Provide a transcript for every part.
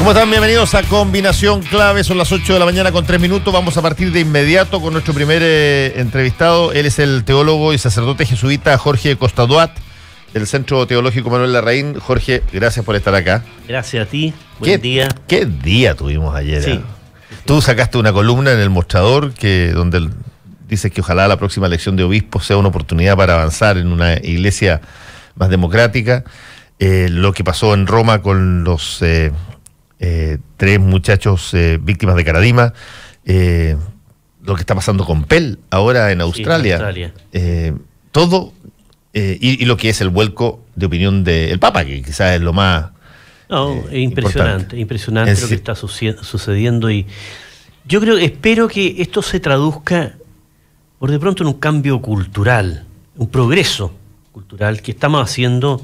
¿Cómo están? Bienvenidos a Combinación Clave. Son las 8 de la mañana con 3 minutos. Vamos a partir de inmediato con nuestro primer entrevistado. Él es el teólogo y sacerdote jesuita Jorge Costaduat, del Centro Teológico Manuel Larraín. Jorge, gracias por estar acá. Gracias a ti. Buen día. ¿Qué día tuvimos ayer? Sí. Tú sacaste una columna en El Mostrador donde dices que ojalá la próxima elección de obispos sea una oportunidad para avanzar en una iglesia más democrática. Lo que pasó en Roma con los 3 muchachos víctimas de Caradima, lo que está pasando con Pell ahora en Australia, todo, y lo que es el vuelco de opinión del Papa, que quizás es lo más es impresionante lo que está sucediendo, y yo espero que esto se traduzca por de pronto en un cambio cultural, un progreso cultural que estamos haciendo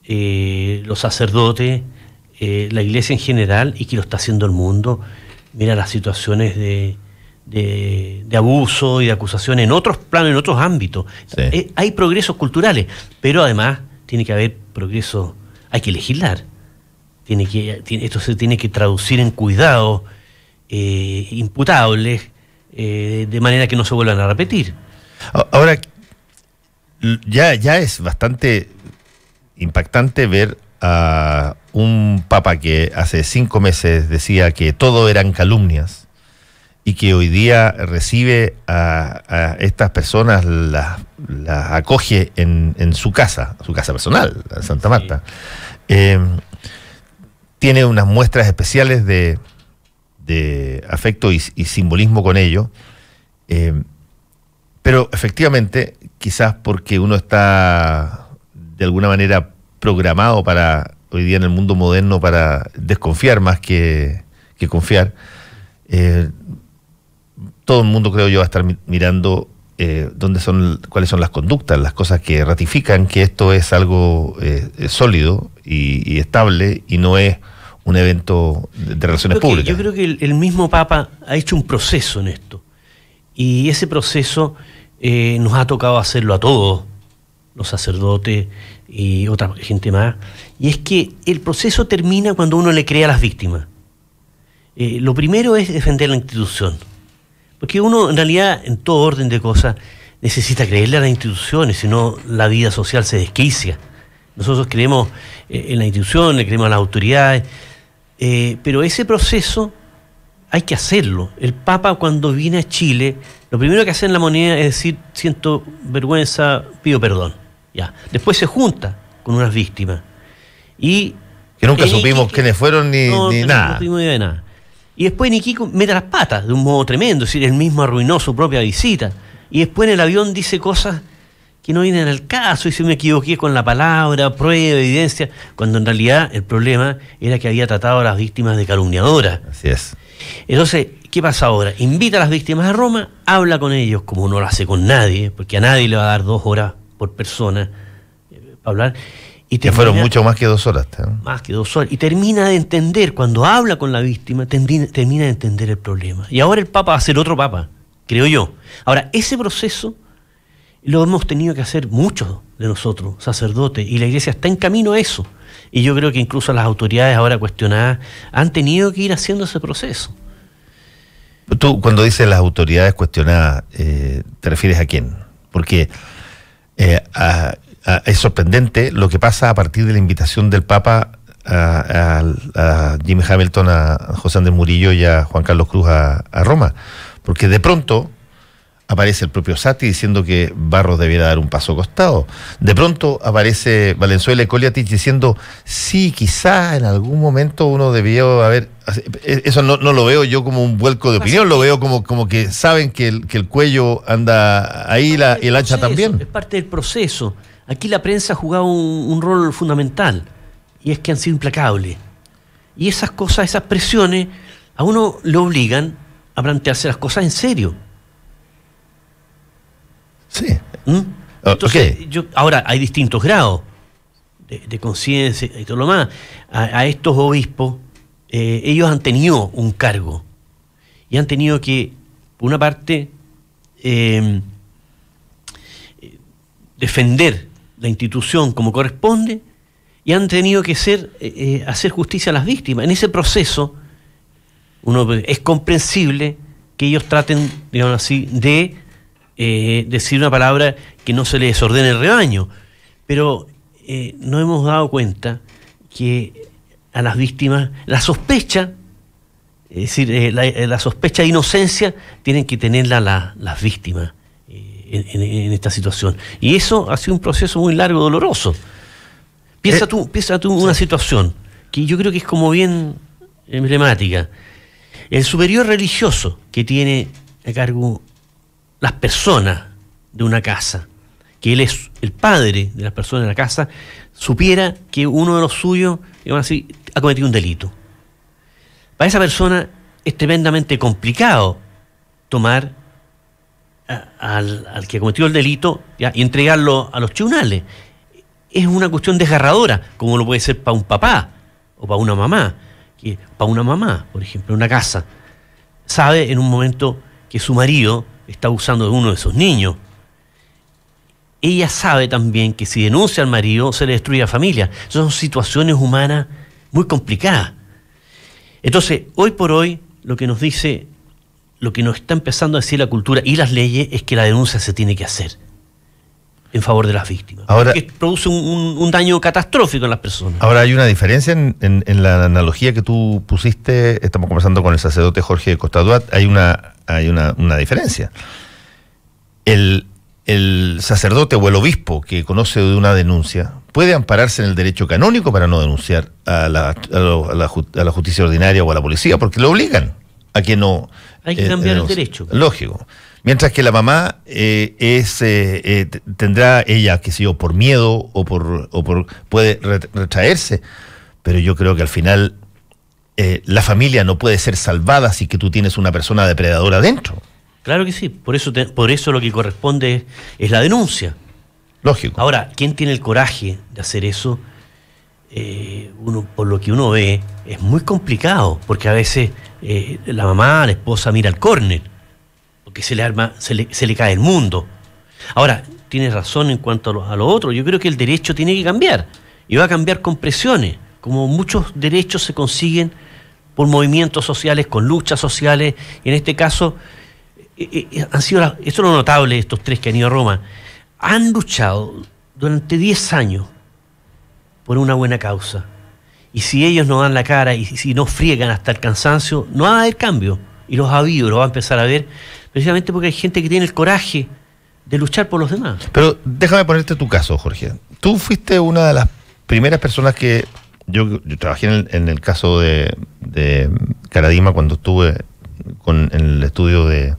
los sacerdotes, la iglesia en general, y que lo está haciendo el mundo. Mira las situaciones de abuso y de acusación en otros planos, en otros ámbitos. Sí. Hay progresos culturales, pero además tiene que haber progreso, hay que legislar. Esto se tiene que traducir en cuidados imputables, de manera que no se vuelvan a repetir. Ahora, ya es bastante impactante ver a un papa que hace 5 meses decía que todo eran calumnias y que hoy día recibe a estas personas, las acoge en su casa personal, en Santa Marta. Sí. Tiene unas muestras especiales de afecto y simbolismo con ello, pero efectivamente, quizás porque uno está de alguna manera programado para hoy día en el mundo moderno para desconfiar más que confiar, todo el mundo, creo yo, va a estar mirando cuáles son las conductas, las cosas que ratifican que esto es algo sólido y estable, y no es un evento de relaciones públicas. Yo creo que el mismo Papa ha hecho un proceso en esto, y ese proceso nos ha tocado hacerlo a todos, los sacerdotes y otra gente más, y es que el proceso termina cuando uno le cree a las víctimas. Lo primero es defender la institución, porque uno en realidad, en todo orden de cosas, necesita creerle a las instituciones, si no la vida social se desquicia. Nosotros creemos en la institución, le creemos a las autoridades, pero ese proceso hay que hacerlo. El Papa, cuando viene a Chile, lo primero que hace en La Moneda es decir: siento vergüenza, pido perdón. Ya. Después se junta con unas víctimas. Y que nunca supimos quiénes fueron ni nada. No supimos de nada. Y después Niquico mete las patas de un modo tremendo, es decir, él mismo arruinó su propia visita. Y después en el avión dice cosas que no vienen al caso, y si me equivoqué con la palabra, prueba, evidencia, cuando en realidad el problema era que había tratado a las víctimas de calumniadoras. Así es. Entonces, ¿qué pasa ahora? Invita a las víctimas a Roma, habla con ellos, como no lo hace con nadie, porque a nadie le va a dar 2 horas por persona para hablar. Y que fueron mucho más que 2 horas. Más que 2 horas. Y termina de entender, cuando habla con la víctima, termina de entender el problema. Y ahora el Papa va a ser otro Papa, creo yo. Ahora, ese proceso lo hemos tenido que hacer muchos de nosotros, sacerdotes, y la Iglesia está en camino a eso. Y yo creo que incluso las autoridades ahora cuestionadas han tenido que ir haciendo ese proceso. Tú, cuando dices las autoridades cuestionadas, ¿te refieres a quién? Porque es sorprendente lo que pasa a partir de la invitación del Papa a Jimmy Hamilton, a José Andrés Murillo y a Juan Carlos Cruz a Roma. Porque de pronto aparece el propio Satti diciendo que Barros debiera dar un paso costado. De pronto aparece Valenzuela y Coliatich diciendo: sí, quizá en algún momento uno debió haber... Eso no lo veo yo como un vuelco de opinión, lo veo como que saben que el cuello anda ahí y el hacha también. Es parte del proceso. Aquí la prensa ha jugado un rol fundamental, y es que han sido implacables. Y esas cosas, esas presiones, a uno le obligan a plantearse las cosas en serio. Sí. Entonces, ahora hay distintos grados de conciencia y todo lo más. A estos obispos, ellos han tenido un cargo y han tenido que, por una parte, defender la institución como corresponde, y han tenido que hacer justicia a las víctimas. En ese proceso, es comprensible que ellos traten, digamos así, de decir una palabra que no se les desordene el rebaño. Pero nos hemos dado cuenta que a las víctimas la sospecha, es decir, la sospecha de inocencia tienen que tenerla las víctimas en esta situación. Y eso ha sido un proceso muy largo, doloroso. Piensa tú una situación que yo creo que es como bien emblemática. El superior religioso que tiene a cargo las personas de una casa, que él es el padre de las personas de la casa, supiera que uno de los suyos, digamos así, ha cometido un delito. Para esa persona es tremendamente complicado tomar al que cometió el delito, ¿ya?, y entregarlo a los tribunales. Es una cuestión desgarradora, como lo puede ser para un papá o para una mamá. Para una mamá, por ejemplo, en una casa, sabe en un momento que su marido está abusando de uno de sus niños. Ella sabe también que si denuncia al marido se le destruye la familia. Son situaciones humanas muy complicadas. Entonces, hoy por hoy, lo que nos está empezando a decir la cultura y las leyes es que la denuncia se tiene que hacer en favor de las víctimas. Ahora, porque produce un daño catastrófico en las personas. Ahora, hay una diferencia en la analogía que tú pusiste. Estamos conversando con el sacerdote Jorge Costa Duat. Hay una diferencia. El sacerdote o el obispo que conoce de una denuncia puede ampararse en el derecho canónico para no denunciar a la justicia ordinaria o a la policía, porque lo obligan a que no. Hay que cambiar el derecho. Lógico. Mientras que la mamá tendrá ella, qué sé yo, por miedo o puede retraerse, pero yo creo que al final la familia no puede ser salvada si que tú tienes una persona depredadora dentro. Claro que sí, por eso lo que corresponde es la denuncia. Lógico. Ahora, ¿quién tiene el coraje de hacer eso? Por lo que uno ve, es muy complicado, porque a veces la mamá, la esposa mira al córner, porque se le cae el mundo. Ahora, tienes razón en cuanto a lo otro. Yo creo que el derecho tiene que cambiar, y va a cambiar con presiones, como muchos derechos se consiguen por movimientos sociales, con luchas sociales, y en este caso han sido, esto es lo notable de estos tres que han ido a Roma, han luchado durante 10 años por una buena causa. Y si ellos no dan la cara y si no friegan hasta el cansancio, no va a haber cambio. Y los ha habido, lo va a empezar a ver, precisamente porque hay gente que tiene el coraje de luchar por los demás. Pero déjame ponerte tu caso, Jorge. Tú fuiste una de las primeras personas que... Yo trabajé en el caso de Caradima cuando estuve en el estudio de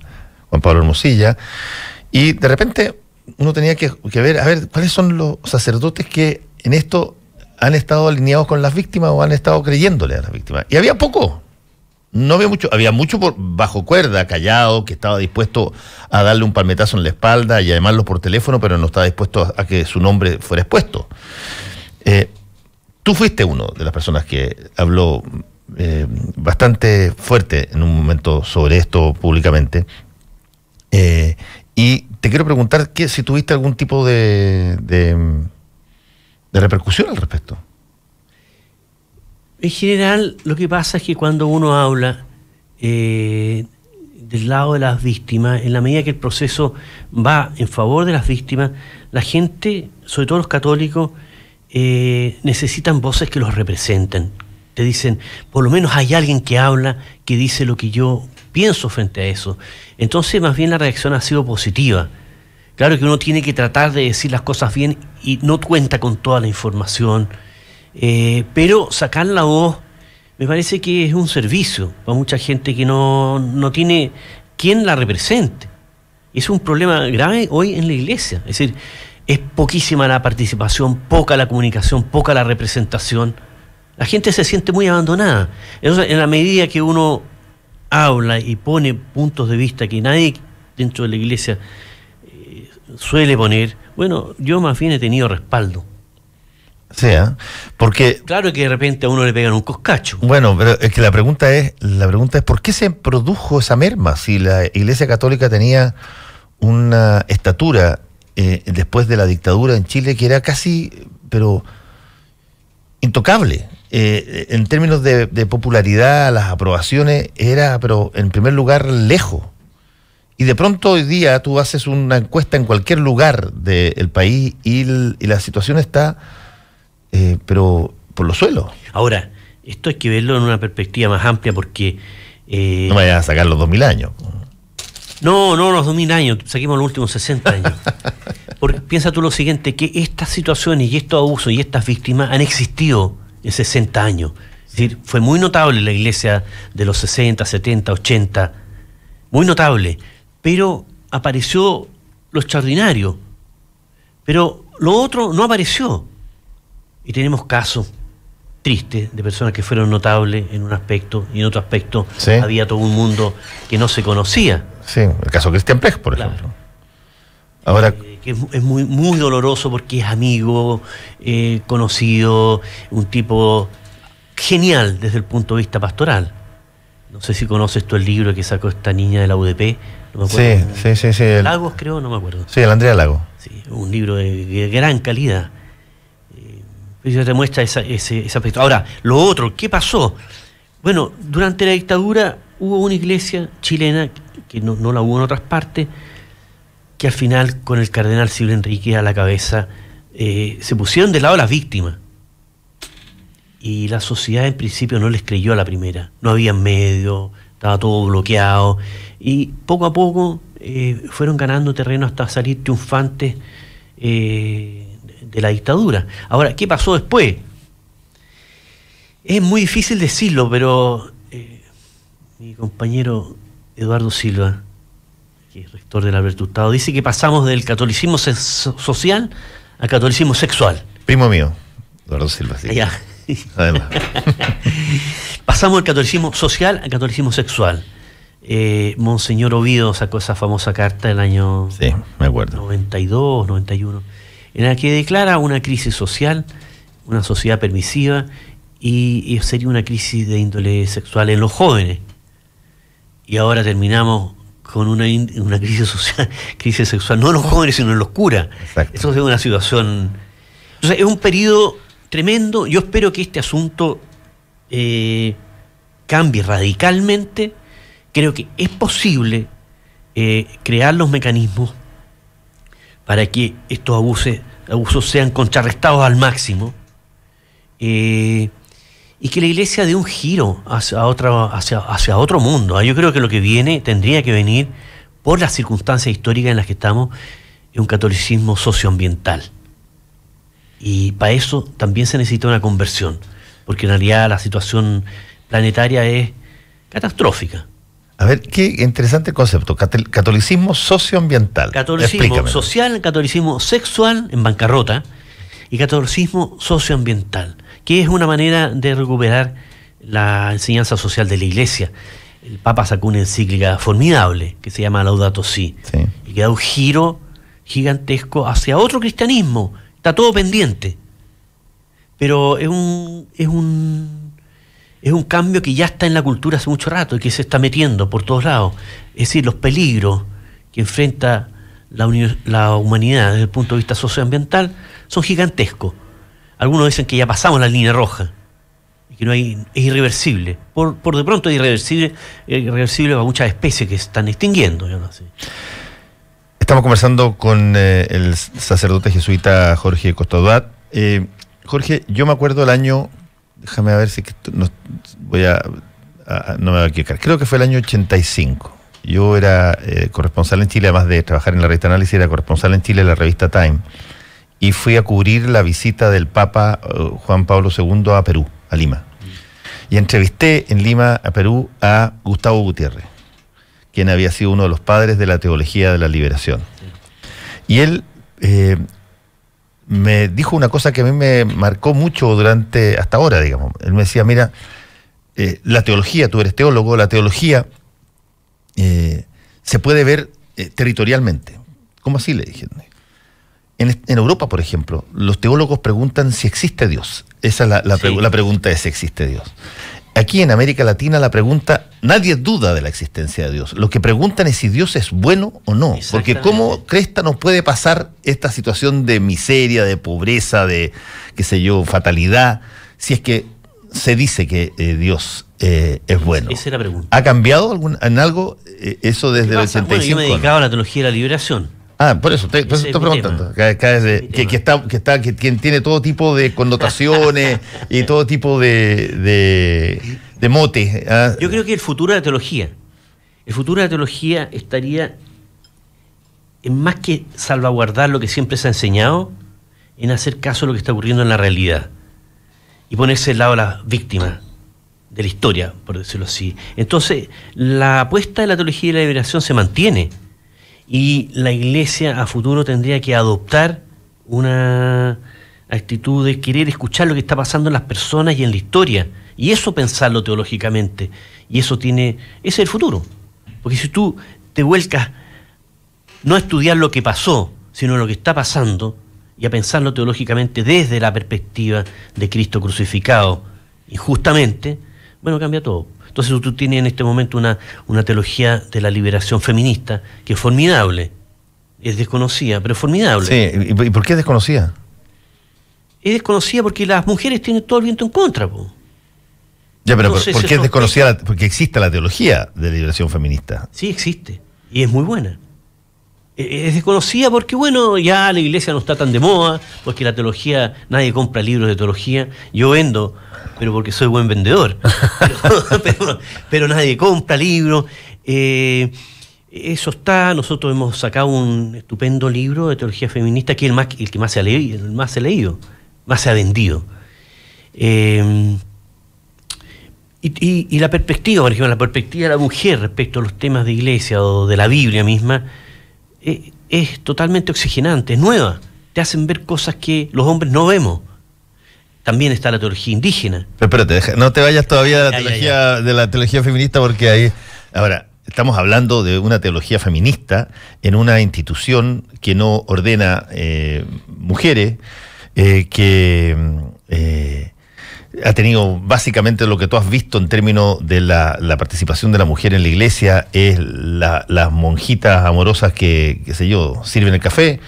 Juan Pablo Hermosilla, y de repente uno tenía que ver, a ver, cuáles son los sacerdotes que en esto han estado alineados con las víctimas o han estado creyéndole a las víctimas. Y había poco, no había mucho, había mucho bajo cuerda, callado, que estaba dispuesto a darle un palmetazo en la espalda y a llamarlo por teléfono, pero no estaba dispuesto a que su nombre fuera expuesto. Tú fuiste uno de las personas que habló bastante fuerte en un momento sobre esto públicamente. Y te quiero preguntar si tuviste algún tipo de repercusión al respecto. En general, lo que pasa es que cuando uno habla del lado de las víctimas, en la medida que el proceso va en favor de las víctimas, la gente, sobre todo los católicos, necesitan voces que los representen. Te dicen, por lo menos hay alguien que habla, que dice lo que yo pienso frente a eso. Entonces, más bien la reacción ha sido positiva. Claro que uno tiene que tratar de decir las cosas bien y no cuenta con toda la información, pero sacar la voz me parece que es un servicio para mucha gente que no tiene quien la represente. Es un problema grave hoy en la iglesia. Es decir, es poquísima la participación, poca la comunicación, poca la representación. La gente se siente muy abandonada. Entonces, en la medida que uno habla y pone puntos de vista que nadie dentro de la iglesia suele poner, bueno, yo más bien he tenido respaldo. Sí, porque... Claro que de repente a uno le pegan un coscacho. Bueno, pero es que la pregunta es ¿por qué se produjo esa merma? Si la Iglesia Católica tenía una estatura después de la dictadura en Chile que era casi, pero intocable. En términos de popularidad, las aprobaciones, era, pero en primer lugar, lejos. Y de pronto hoy día tú haces una encuesta en cualquier lugar del país y la situación está, pero por los suelos. Ahora, esto hay que verlo en una perspectiva más amplia porque... no me vayas a sacar los 2000 años. No, los 2000 años, saquemos los últimos 60 años. Porque piensa tú lo siguiente, que estas situaciones y estos abusos y estas víctimas han existido en 60 años. Es decir, fue muy notable la iglesia de los 60, 70, 80, muy notable, pero apareció lo extraordinario, pero lo otro no apareció. Y tenemos casos tristes de personas que fueron notables en un aspecto y en otro aspecto sí. Había todo un mundo que no se conocía. Sí, el caso Cristian Prech, por ejemplo. Ahora... que es muy, muy doloroso porque es amigo, conocido, un tipo genial desde el punto de vista pastoral. No sé si conoces tú el libro que sacó esta niña de la UDP. No me acuerdo. Sí. Lagos, creo, no me acuerdo. Sí, el Andrea Lagos. Sí, un libro de gran calidad. Eso te muestra ese aspecto. Ahora, lo otro, ¿qué pasó? Bueno, durante la dictadura hubo una iglesia chilena, que no la hubo en otras partes, que al final, con el cardenal Silvio Enrique a la cabeza, se pusieron de lado las víctimas. Y la sociedad en principio no les creyó a la primera. No había medios, estaba todo bloqueado. Y poco a poco fueron ganando terreno hasta salir triunfantes de la dictadura. Ahora, ¿qué pasó después? Es muy difícil decirlo, pero mi compañero Eduardo Silva, que es rector del Alberto Hurtado, dice que pasamos del catolicismo social al catolicismo sexual. Primo mío, Eduardo Silva, sí. Ya. Además. Pasamos del catolicismo social al catolicismo sexual. Monseñor Ovido sacó esa famosa carta del año sí, me acuerdo. 92, 91, en la que declara una crisis social, una sociedad permisiva, y sería una crisis de índole sexual en los jóvenes. Y ahora terminamos con una crisis social, crisis sexual, no en los jóvenes, sino en los curas. Exacto. Eso es una situación... Entonces, es un periodo tremendo. Yo espero que este asunto cambie radicalmente. Creo que es posible crear los mecanismos para que estos abusos sean contrarrestados al máximo, y que la Iglesia dé un giro hacia otro mundo. Yo creo que lo que tendría que venir, por las circunstancias históricas en las que estamos, es un catolicismo socioambiental. Y para eso también se necesita una conversión, porque en realidad la situación planetaria es catastrófica. A ver, qué interesante concepto. Catolicismo socioambiental. Catolicismo Explícamelo. social, catolicismo sexual en bancarrota y catolicismo socioambiental, que es una manera de recuperar la enseñanza social de la Iglesia. El Papa sacó una encíclica formidable que se llama Laudato Si, sí. Y que da un giro gigantesco hacia otro cristianismo. Está todo pendiente, pero es un cambio que ya está en la cultura hace mucho rato y que se está metiendo por todos lados. Es decir, los peligros que enfrenta la humanidad desde el punto de vista socioambiental son gigantescos. Algunos dicen que ya pasamos la línea roja y que es irreversible. Por de pronto es irreversible para muchas especies que se están extinguiendo. Yo no sé. Estamos conversando con el sacerdote jesuita Jorge Costa-Duat. Jorge, yo me acuerdo el año, déjame ver si no me voy a equivocar, creo que fue el año 85. Yo era corresponsal en Chile, además de trabajar en la revista Análisis, era corresponsal en Chile en la revista Time, y fui a cubrir la visita del Papa Juan Pablo II a Perú, a Lima. Y entrevisté en Lima, a Perú, a Gustavo Gutiérrez, quien había sido uno de los padres de la teología de la liberación. Y él me dijo una cosa que a mí me marcó mucho hasta ahora, digamos. Él me decía, mira, la teología, tú eres teólogo, la teología se puede ver territorialmente. ¿Cómo así? Le dije. En Europa, por ejemplo, los teólogos preguntan si existe Dios. Esa es la pregunta, es si existe Dios. aquí en América Latina la pregunta, nadie duda de la existencia de Dios. Lo que preguntan es si Dios es bueno o no. Porque ¿cómo cresta nos puede pasar esta situación de miseria, de pobreza, de, qué sé yo, fatalidad, si es que se dice que Dios es bueno? Esa es la pregunta. ¿Ha cambiado en algo eso desde el 85? Bueno, yo me dedicaba a la teología de la liberación. Por eso te estoy preguntando. Que tiene todo tipo de connotaciones y todo tipo de motes. Yo creo que el futuro de la teología estaría en más que salvaguardar lo que siempre se ha enseñado, en hacer caso a lo que está ocurriendo en la realidad y ponerse al lado de las víctimas de la historia, por decirlo así. Entonces, la apuesta de la teología de la liberación se mantiene. Y la Iglesia a futuro tendría que adoptar una actitud de querer escuchar lo que está pasando en las personas y en la historia. Y eso pensarlo teológicamente. Y ese es el futuro. Porque si tú te vuelcas no a estudiar lo que pasó, sino lo que está pasando, y a pensarlo teológicamente desde la perspectiva de Cristo crucificado injustamente, bueno, cambia todo. Entonces tú tienes en este momento una teología de la liberación feminista que es formidable. Es desconocida, pero es formidable. Sí, ¿y por qué es desconocida? Es desconocida porque las mujeres tienen todo el viento en contra, po. Ya, pero ¿por qué es desconocida? Porque existe la teología de liberación feminista. Sí, existe. Y es muy buena. Es desconocida porque, bueno, ya la iglesia no está tan de moda, porque la teología, nadie compra libros de teología. Yo vendo, pero porque soy buen vendedor. Pero nadie compra libros. Eso está. Nosotros hemos sacado un estupendo libro de teología feminista que es el que más se ha leído, más se ha vendido. Y la perspectiva, por ejemplo, la perspectiva de la mujer respecto a los temas de iglesia o de la Biblia misma, es totalmente oxigenante, es nueva. Te hacen ver cosas que los hombres no vemos. También está la teología indígena. Pero espérate, no te vayas todavía de la teología feminista, porque ahí... Ahora, estamos hablando de una teología feminista en una institución que no ordena mujeres, que ha tenido básicamente lo que tú has visto en términos de la participación de la mujer en la iglesia, es las monjitas amorosas que, qué sé yo, sirven el café.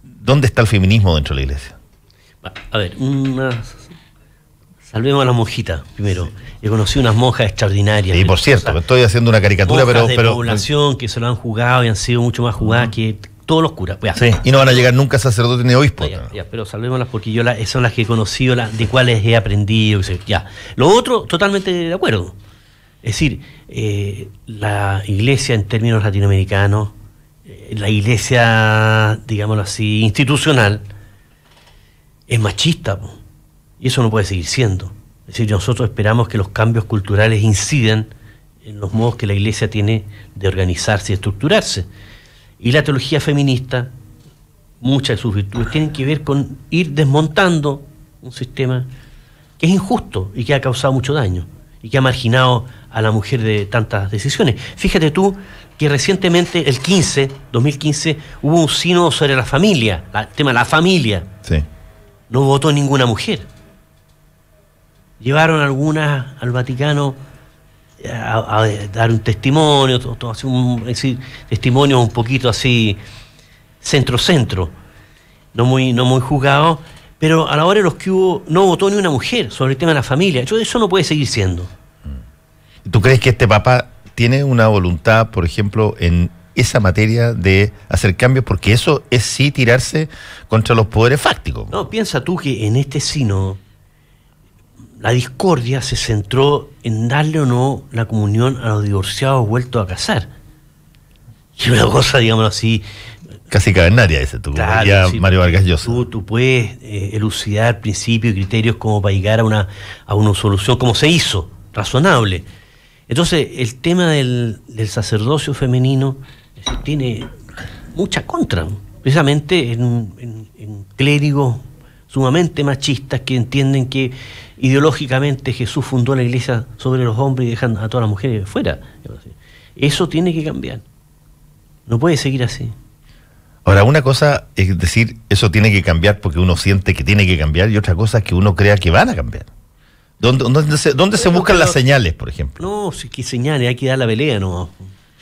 ¿Dónde está el feminismo dentro de la iglesia? A ver, salvemos a las monjitas primero. He conocido unas monjas extraordinarias. Y por cierto, estoy haciendo una caricatura, pero población que se lo han jugado y han sido mucho más jugadas que todos los curas. Pues, sí, y no van a llegar nunca sacerdotes ni obispos. Pero salvémoslas porque son las que he conocido, de cuáles he aprendido. Ya. Lo otro, totalmente de acuerdo. Es decir, la iglesia en términos latinoamericanos, la iglesia, digámoslo así, institucional, es machista, po. Y eso no puede seguir siendo. Es decir, nosotros esperamos que los cambios culturales incidan en los modos que la iglesia tiene de organizarse y estructurarse. Y la teología feminista, muchas de sus virtudes tienen que ver con ir desmontando un sistema que es injusto y que ha causado mucho daño y que ha marginado a la mujer de tantas decisiones. Fíjate tú que recientemente, el 2015, hubo un sínodo sobre la familia, el tema de la familia. Sí. No votó ninguna mujer. Llevaron algunas al Vaticano a dar un testimonio, es decir, testimonio un poquito así centro, no muy juzgado, pero a la hora de los que hubo, no votó ni una mujer sobre el tema de la familia. Eso no puede seguir siendo. ¿Tú crees que este Papa tiene una voluntad, por ejemplo, en esa materia de hacer cambios? Porque eso es sí tirarse contra los poderes fácticos. No, piensa tú que en este sínodo la discordia se centró en darle o no la comunión a los divorciados vueltos a casar. Y una cosa, digamos así... Casi cavernaria ese, claro, sí, Mario Vargas Llosa. Tú puedes elucidar principios y criterios como para llegar a una solución, como se hizo, razonable. Entonces, el tema del sacerdocio femenino tiene mucha contra, precisamente en clérigos sumamente machistas que entienden que ideológicamente Jesús fundó la iglesia sobre los hombres y dejan a todas las mujeres fuera. Eso tiene que cambiar. No puede seguir así. Ahora, una cosa es decir, eso tiene que cambiar porque uno siente que tiene que cambiar, y otra cosa es que uno crea que van a cambiar. ¿Dónde se buscan las señales, por ejemplo? No, sí, que señales, hay que dar la pelea, no.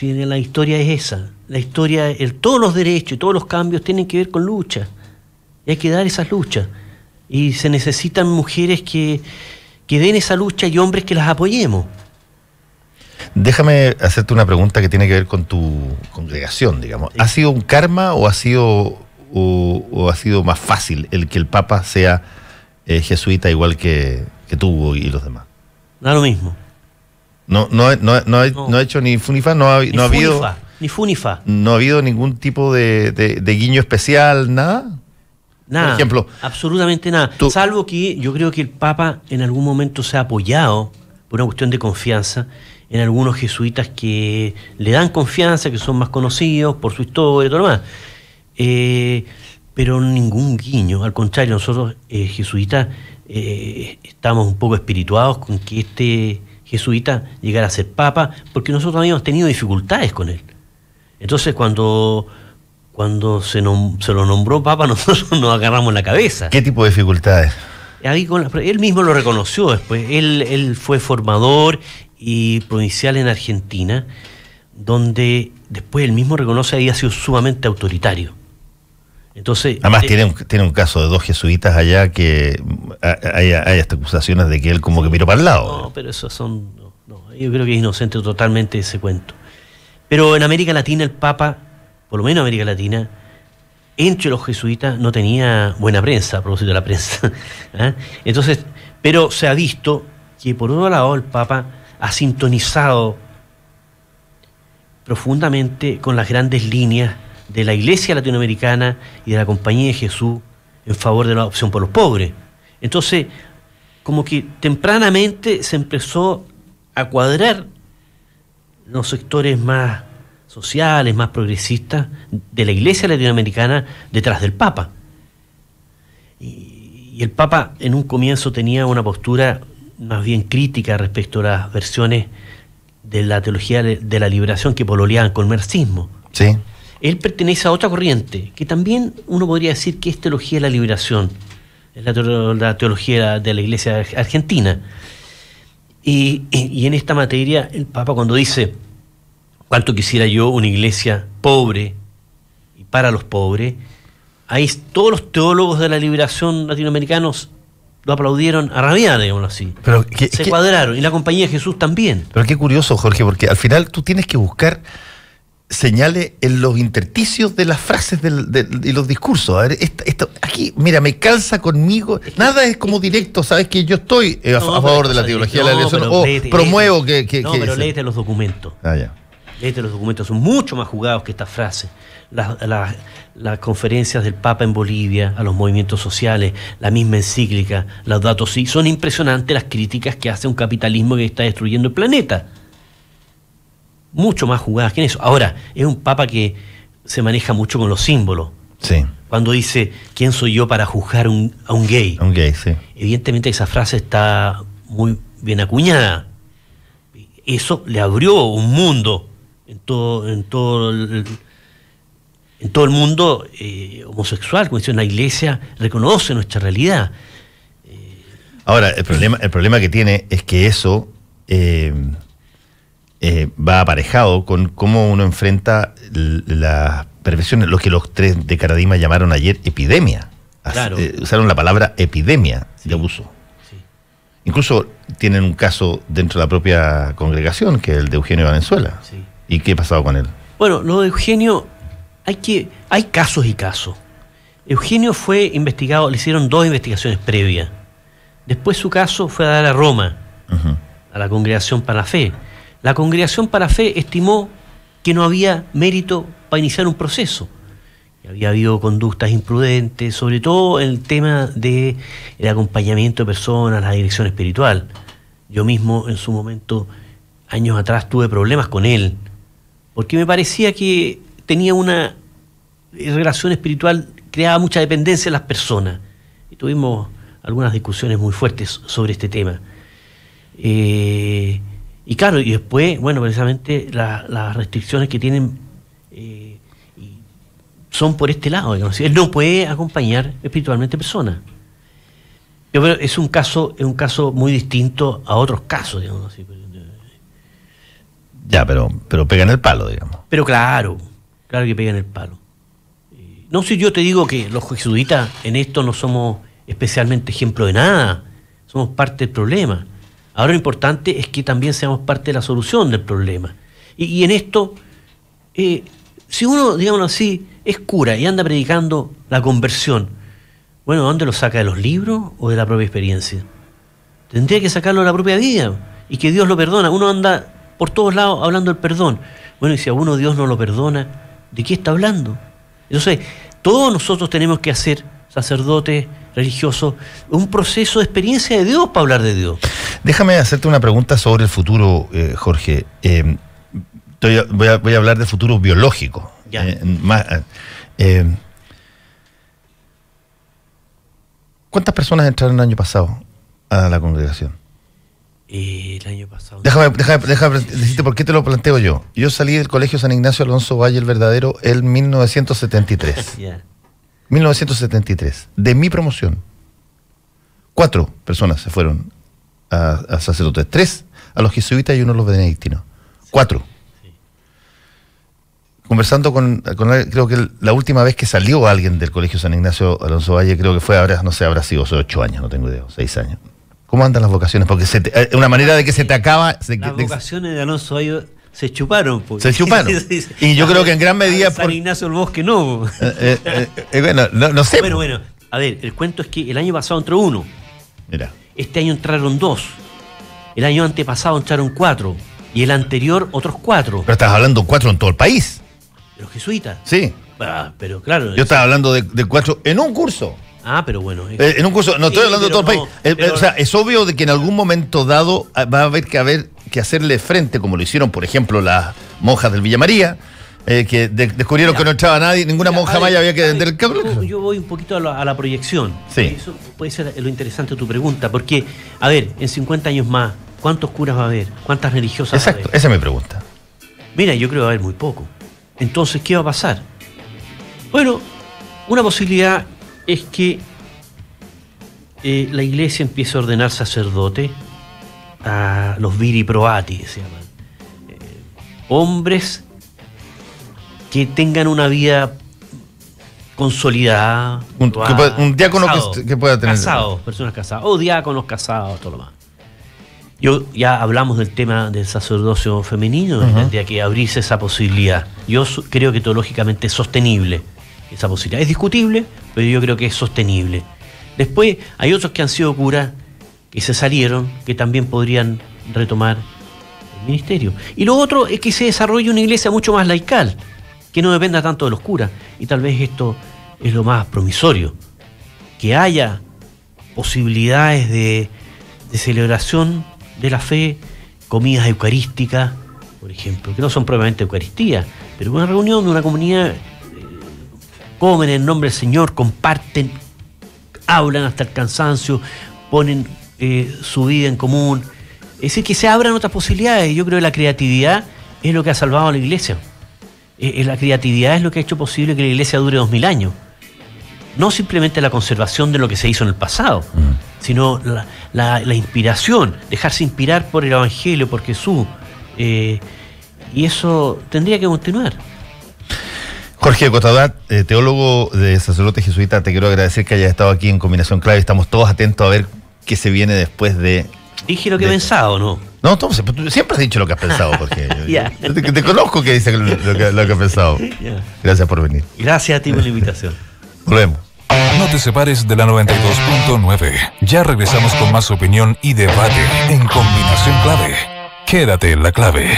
La historia es esa. La historia, todos los derechos y todos los cambios tienen que ver con lucha. Y hay que dar esas luchas. Y se necesitan mujeres que den esa lucha y hombres que las apoyemos. Déjame hacerte una pregunta que tiene que ver con tu congregación, digamos. Sí. ¿Ha sido un karma o ha sido más fácil el que el Papa sea jesuita igual que tú y los demás? Da lo mismo. No ha hecho ni fu ni fa, no ha habido ni fu ni fa. No ha habido ningún tipo de guiño especial, nada. Nada, por ejemplo, absolutamente nada. Salvo que yo creo que el Papa en algún momento se ha apoyado, por una cuestión de confianza, en algunos jesuitas que le dan confianza, que son más conocidos por su historia y todo lo demás. Pero ningún guiño. Al contrario, nosotros jesuitas estamos un poco espirituados con que este jesuita llegara a ser Papa, porque nosotros habíamos tenido dificultades con él. Entonces, cuando se lo nombró Papa, nosotros nos agarramos la cabeza. ¿Qué tipo de dificultades? Él mismo lo reconoció después. Él fue formador y provincial en Argentina, donde después él mismo reconoce había sido sumamente autoritario. Entonces, además tiene un caso de 2 jesuitas allá que hay hasta acusaciones de que él como que miró para el lado. No, pero esos son... No, yo creo que es inocente totalmente ese cuento. Pero en América Latina el Papa, por lo menos en América Latina, entre los jesuitas no tenía buena prensa, a propósito de la prensa. ¿Eh? Entonces, pero se ha visto que por otro lado el Papa ha sintonizado profundamente con las grandes líneas de la Iglesia latinoamericana y de la Compañía de Jesús en favor de la adopción por los pobres. Entonces, como que tempranamente se empezó a cuadrar los sectores más sociales, más progresistas de la Iglesia latinoamericana detrás del Papa. Y el Papa en un comienzo tenía una postura más bien crítica respecto a las versiones de la teología de la liberación que pololeaban con el marxismo. Sí. Él pertenece a otra corriente, que también uno podría decir que es teología de la liberación, es la teología de la Iglesia argentina. Y en esta materia, el Papa cuando dice, cuánto quisiera yo una iglesia pobre y para los pobres, ahí todos los teólogos de la liberación latinoamericanos lo aplaudieron a rabiar, digámoslo así. Pero se cuadraron, y la Compañía de Jesús también. Pero qué curioso, Jorge, porque al final tú tienes que buscar señales en los intersticios de las frases y los discursos. A ver, esto aquí, mira, me calza conmigo. Nada es como directo, sabes que yo estoy a favor de la teología de la liberación, o promuevo que pero léete los documentos. Ya. Léete los documentos, son mucho más jugados que estas frases. Las conferencias del Papa en Bolivia a los movimientos sociales, la misma encíclica, Laudato Si, son impresionantes las críticas que hace un capitalismo que está destruyendo el planeta. Mucho más jugadas que en eso. Ahora, es un Papa que se maneja mucho con los símbolos. Sí. Cuando dice, ¿quién soy yo para juzgar a un gay? A un gay, sí. Evidentemente esa frase está muy bien acuñada. Eso le abrió un mundo en todo el mundo homosexual. Como dice, la Iglesia reconoce nuestra realidad. Ahora, el problema que tiene es que eso va aparejado con cómo uno enfrenta las perversiones, lo que los 3 de Caradima llamaron ayer epidemia. Claro. Usaron la palabra epidemia de abuso. Sí. Incluso tienen un caso dentro de la propia congregación, que es el de Eugenio Valenzuela. Sí. ¿Y qué ha pasado con él? Bueno, lo de Eugenio, hay casos y casos. Eugenio fue investigado, le hicieron 2 investigaciones previas. Después su caso fue a dar a Roma, a la Congregación para la Fe. La Congregación para la Fe estimó que no había mérito para iniciar un proceso. Había habido conductas imprudentes, sobre todo en el tema del acompañamiento de personas, la dirección espiritual. Yo mismo, en su momento, años atrás, tuve problemas con él, porque me parecía que tenía una relación espiritual, creaba mucha dependencia en las personas. Y tuvimos algunas discusiones muy fuertes sobre este tema. Y claro, y después, bueno, precisamente las restricciones que tienen son por este lado, digamos. Él no puede acompañar espiritualmente personas. Yo creo que es un caso muy distinto a otros casos, digamos así. Ya, pero pegan el palo, digamos. Pero claro que pegan el palo. No sé, yo te digo que los jesuitas en esto no somos especialmente ejemplo de nada, somos parte del problema. Ahora lo importante es que también seamos parte de la solución del problema. Y en esto, si uno, digámoslo así, es cura y anda predicando la conversión, bueno, ¿dónde lo saca? ¿De los libros o de la propia experiencia? Tendría que sacarlo de la propia vida y que Dios lo perdona. Uno anda por todos lados hablando del perdón. Bueno, y si a uno Dios no lo perdona, ¿de qué está hablando? Entonces, todos nosotros tenemos que hacer, sacerdotes, religiosos, un proceso de experiencia de Dios para hablar de Dios. Déjame hacerte una pregunta sobre el futuro, Jorge. Voy a hablar de futuro biológico. ¿Cuántas personas entraron el año pasado a la congregación? El año pasado. Déjame decirte por qué te lo planteo yo. Yo salí del Colegio San Ignacio Alonso Valle el Verdadero en 1973. 1973. De mi promoción, 4 personas se fueron a sacerdotes. 3 a los jesuitas y 1 a los benedictinos. 4. Sí. Conversando con creo que la última vez que salió alguien del Colegio San Ignacio Alonso Valle, creo que fue, no sé, habrá sido 8 años, no tengo idea, 6 años. ¿Cómo andan las vocaciones? Porque una manera de que se te acaba... Las vocaciones de Alonso Valle se chuparon. Se chuparon. Y yo creo que en gran medida... San Ignacio del Bosque no. Bueno, no sé. Bueno, a ver, el cuento es que el año pasado entró 1. Mira. Este año entraron 2. El año antepasado entraron 4. Y el anterior otros 4. Pero estás hablando 4 en todo el país. ¿De los jesuitas? Sí. Pero claro... Yo estaba hablando de 4 en un curso. Pero bueno. En un curso, no estoy hablando de todo el país. O sea, es obvio de que en algún momento dado va a haber que hacerle frente, como lo hicieron, por ejemplo, las monjas del Villa María, que descubrieron que no entraba nadie, ninguna monja maya había que vender el cable. Yo voy un poquito a la proyección. Sí. Eso puede ser lo interesante de tu pregunta, porque, a ver, en 50 años más, ¿cuántos curas va a haber? ¿Cuántas religiosas va a haber? Exacto, esa es mi pregunta. Mira, yo creo que va a haber muy poco. Entonces, ¿qué va a pasar? Bueno, una posibilidad es que la iglesia empiece a ordenar sacerdotes a los viri probati, que se llaman. Hombres que tengan una vida consolidada. Un diácono que pueda tener. Casados, personas casadas. O diáconos casados, todo lo más. Ya hablamos del tema del sacerdocio femenino, tendría que abrirse esa posibilidad. Yo creo que teológicamente es sostenible esa posibilidad. Es discutible, pero yo creo que es sostenible. Después hay otros que han sido curas, que se salieron, que también podrían retomar el ministerio. Y lo otro es que se desarrolle una iglesia mucho más laical, que no dependa tanto de los curas. Y tal vez esto es lo más promisorio, que haya posibilidades de celebración de la fe, comidas eucarísticas, por ejemplo, que no son propiamente Eucaristía, pero una reunión de una comunidad, comen en nombre del Señor, comparten, hablan hasta el cansancio, ponen su vida en común. Es decir, que se abran otras posibilidades. Yo creo que la creatividad es lo que ha salvado a la iglesia. La creatividad es lo que ha hecho posible que la iglesia dure 2000 años. No simplemente la conservación de lo que se hizo en el pasado, sino la inspiración, dejarse inspirar por el Evangelio, por Jesús. Y eso tendría que continuar. Jorge Cotadat, teólogo de sacerdote jesuita, te quiero agradecer que hayas estado aquí en Combinación Clave. Estamos todos atentos a ver qué se viene después de... Dije lo que he pensado, ¿no? No, entonces, tú siempre has dicho lo que has pensado, Jorge. Yo te conozco que dices lo que has pensado. Gracias por venir. Gracias a ti por la invitación. Volvemos. No te separes de la 92.9. Ya regresamos con más opinión y debate en Combinación Clave. Quédate en la clave.